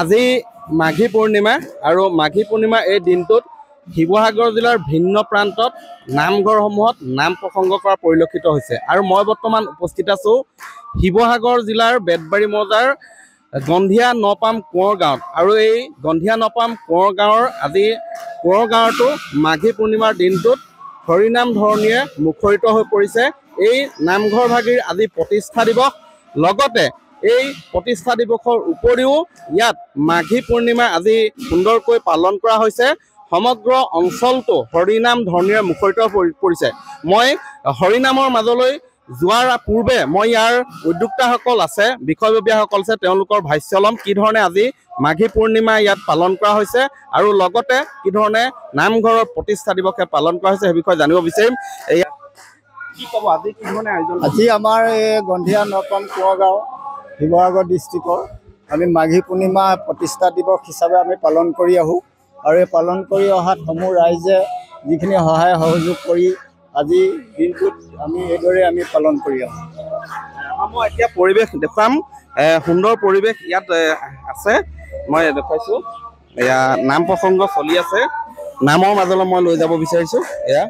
আজি মাঘী পূৰ্ণিমা আৰু মাঘী পূৰ্ণিমা এই দিনটোত শিৱসাগৰ জিলাৰ ভিন্ন প্ৰান্তত নামঘৰসমূহত নাম প্ৰসংগ কৰা পৰিলক্ষিত হৈছে। আৰু মই বৰ্তমান উপস্থিত আছোঁ শিৱসাগৰ জিলাৰ বেতবাৰী মৌজাৰ গন্ধিয়া নপাম কোঁৱৰ গাঁৱত। আৰু এই গন্ধিয়া নপাম কোঁৱৰ গাঁৱৰ আজি কোঁৱৰ গাঁৱতো মাঘী পূৰ্ণিমাৰ দিনটোত হৰিনাম ধৰণীয়ে মুখৰিত হৈ পৰিছে। এই নামঘৰ ভাগিৰ আজি প্ৰতিষ্ঠা দিৱস, লগতে এই প্ৰতিষ্ঠা দিৱসৰ উপৰিও ইয়াত মাঘী পূৰ্ণিমা আজি সুন্দৰকৈ পালন কৰা হৈছে। সমগ্ৰ অঞ্চলটো হৰিনাম ধৰণীৰে মুখৰিত হৈ পৰিছে। মই হৰিনামৰ মাজলৈ যোৱাৰ পূৰ্বে মই ইয়াৰ উদ্যোক্তাসকল আছে, বিষয়ববীয়াসকল আছে, তেওঁলোকৰ ভাষ্য ল'ম কি ধৰণে আজি মাঘী পূৰ্ণিমা ইয়াত পালন কৰা হৈছে আৰু লগতে কি ধৰণে নামঘৰৰ প্ৰতিষ্ঠা দিৱসে পালন কৰা হৈছে সেই বিষয়ে জানিব বিচাৰিম। কি ক'ব আজি কি ধৰণে আয়োজন? আজি আমাৰ এই গন্ধিয়া নপাম কোঁৱৰ গাঁও শিৱসাগৰ ডিষ্ট্ৰিক্টৰ আমি মাঘী পূৰ্ণিমা প্ৰতিষ্ঠা দিৱস হিচাপে আমি পালন কৰি আহোঁ। আৰু এই পালন কৰি অহাত সমূহ ৰাইজে যিখিনি সহায় সহযোগ কৰি আজি দিনটোত আমি এইদৰে আমি পালন কৰি আহোঁ। মই এতিয়া পৰিৱেশ দেখুৱাম, সুন্দৰ পৰিৱেশ ইয়াত আছে, মই দেখুৱাইছোঁ। এয়া নাম প্ৰসংগ চলি আছে, নামৰ মাজলৈ মই লৈ যাব বিচাৰিছোঁ। এয়া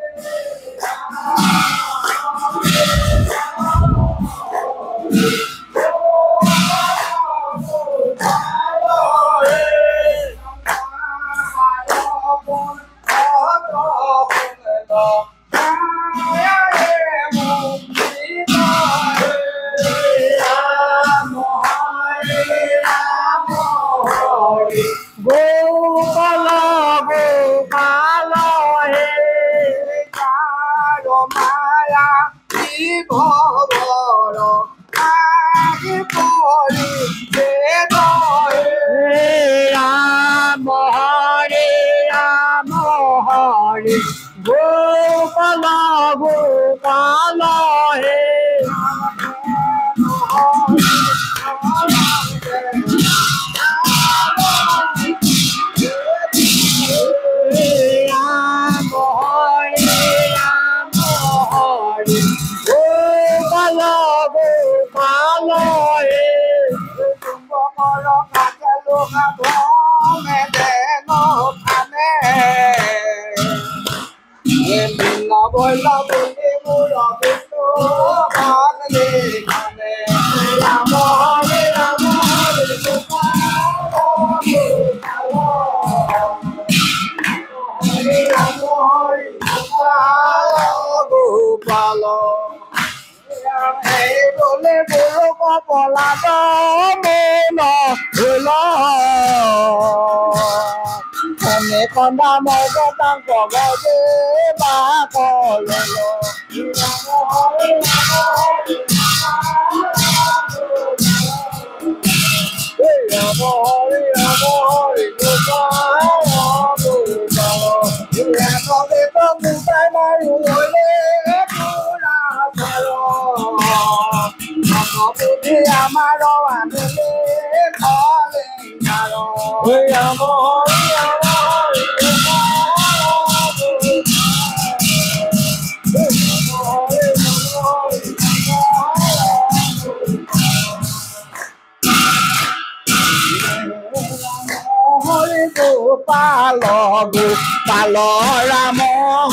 Hare Gopala,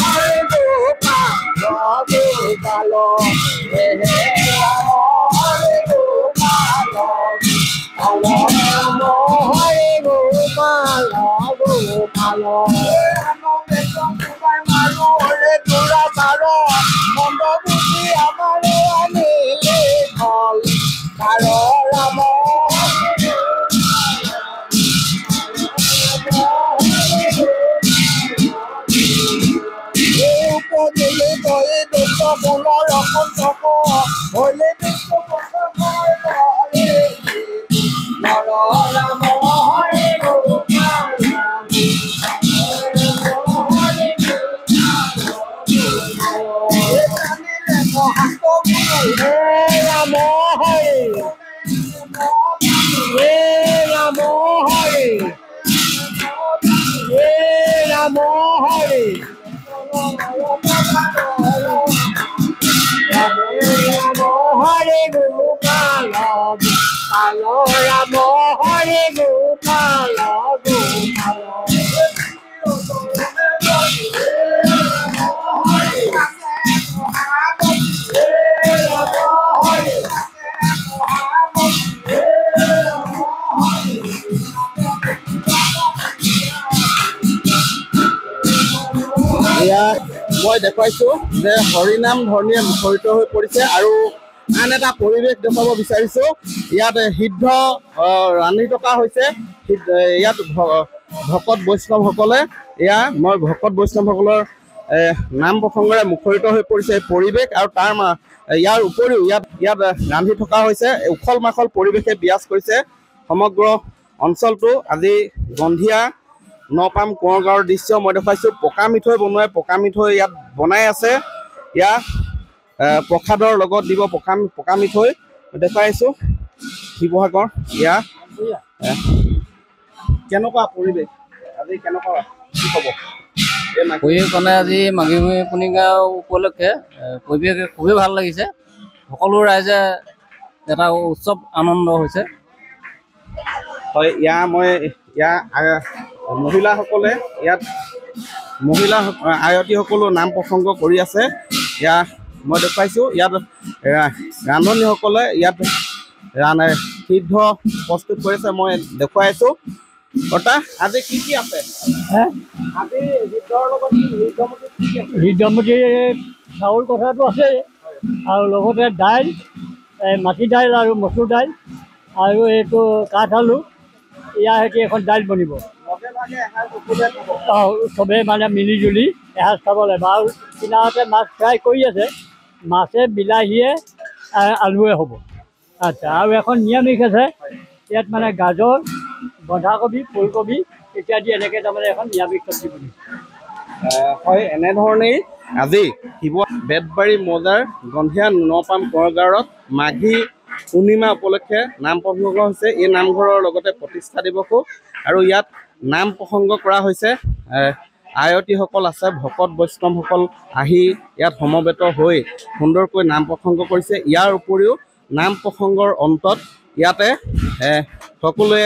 Hare Gopala, মই দেখুৱাইছোঁ যে হৰিনাম ধ্বনিয়ে মুখৰিত হৈ পৰিছে আৰু আন এটা পৰিৱেশ দেখুৱাব বিচাৰিছোঁ ইয়াত সিদ্ধ ৰান্ধি থকা হৈছে ইয়াত ভকত বৈষ্ণৱসকলে মই ভকত বৈষ্ণৱসকলৰ নাম প্ৰসংগৰে মুখৰিত হৈ পৰিছে এই পৰিৱেশ আৰু ইয়াৰ উপৰিও ইয়াত ৰান্ধি থকা হৈছে উখল মাখল পৰিৱেশে বিৰাজ কৰিছে সমগ্ৰ অঞ্চলটো আজি গন্ধিয়া নপাম কোঁৱৰ গাঁৱৰ দৃশ্য মই দেখুৱাইছোঁ পকা মিঠৈ পকা মিঠৈ ইয়াত বনাই আছে প্ৰসাদৰ লগত দিব পকা মিঠৈ দেখুৱাইছোঁ শিৱসাগৰ কেনেকুৱা পৰিৱেশ আজি কেনেকুৱা কি হ'ব পৰিৱেশ মানে আজি মাঘী পূৰ্ণিমা উপলক্ষে পৰিৱেশ খুবেই ভাল লাগিছে সকলো ৰাইজে এটা উৎসৱ আনন্দ হৈছে হয় মহিলাসকলে ইয়াত মহিলা আয়তীসকলো নাম প্ৰসংগ কৰি আছে মই দেখুৱাইছোঁ ইয়াত ৰান্ধনীসকলে ইয়াত সিদ্ধ প্ৰস্তুত কৰিছে মই দেখুৱাইছোঁ আজি কি কি আছে আজি হৃদমতী চাউল কথাটো আছে আৰু লগতে দাইল মাটি দাইল আৰু মচুৰ দাইল আৰু এইটো কাঠ আলু ইয়াৰ সৈতে এখন দাইল বনিব চবেই মানে মিলি জুলি এসাঁজ খাব লাগিব আৰু কিনাৰতে মাছ ফ্ৰাই কৰি আছে মাছে বিলাহীয়ে আলুৱে হ'ব আচ্ছা আৰু এখন নিৰামিষ আছে ইয়াত মানে গাজৰ বন্ধাকবি ফুলকবি ইত্যাদি এনেকৈ তাৰমানে এখন নিৰামিষ চব্জি বনিছে হয় এনেধৰণেই আজি বেতবাৰী মৌজাৰ গন্ধিয়া নপাম কোঁৱৰ গাঁৱত মাঘী পূৰ্ণিমা উপলক্ষে নাম প্ৰসংগ হৈছে এই নামঘৰৰ লগতে প্ৰতিষ্ঠা দিৱসো আৰু ইয়াত নাম প্ৰসংগ কৰা হৈছে আয়তীসকল আছে ভকত বৈষ্ণৱসকল আহি ইয়াত সমবেত হৈ সুন্দৰকৈ নাম প্ৰসংগ কৰিছে ইয়াৰ উপৰিও নাম প্ৰসংগৰ অন্তত ইয়াতে সকলোৱে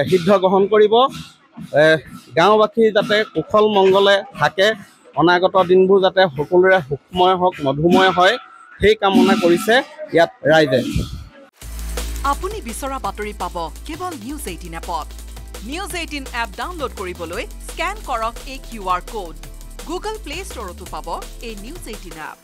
সিদ্ধ গ্ৰহণ কৰিব গাঁওবাসী যাতে কুশল মংগলে থাকে অনাগত দিনবোৰ যাতে সকলোৰে সুখময় হওক মধুময় হয় সেই কামনা কৰিছে ইয়াত ৰাইজে আপুনি বিচৰা বাতৰি পাব কেৱল নিউজ 18 এপত নিউজ 18 এপ ডাউনলোড কৰিবলৈ স্ক্যান কৰক এই QR কোড গুগল প্লে ষ্টৰতো পাব এই নিউজ 18 এপ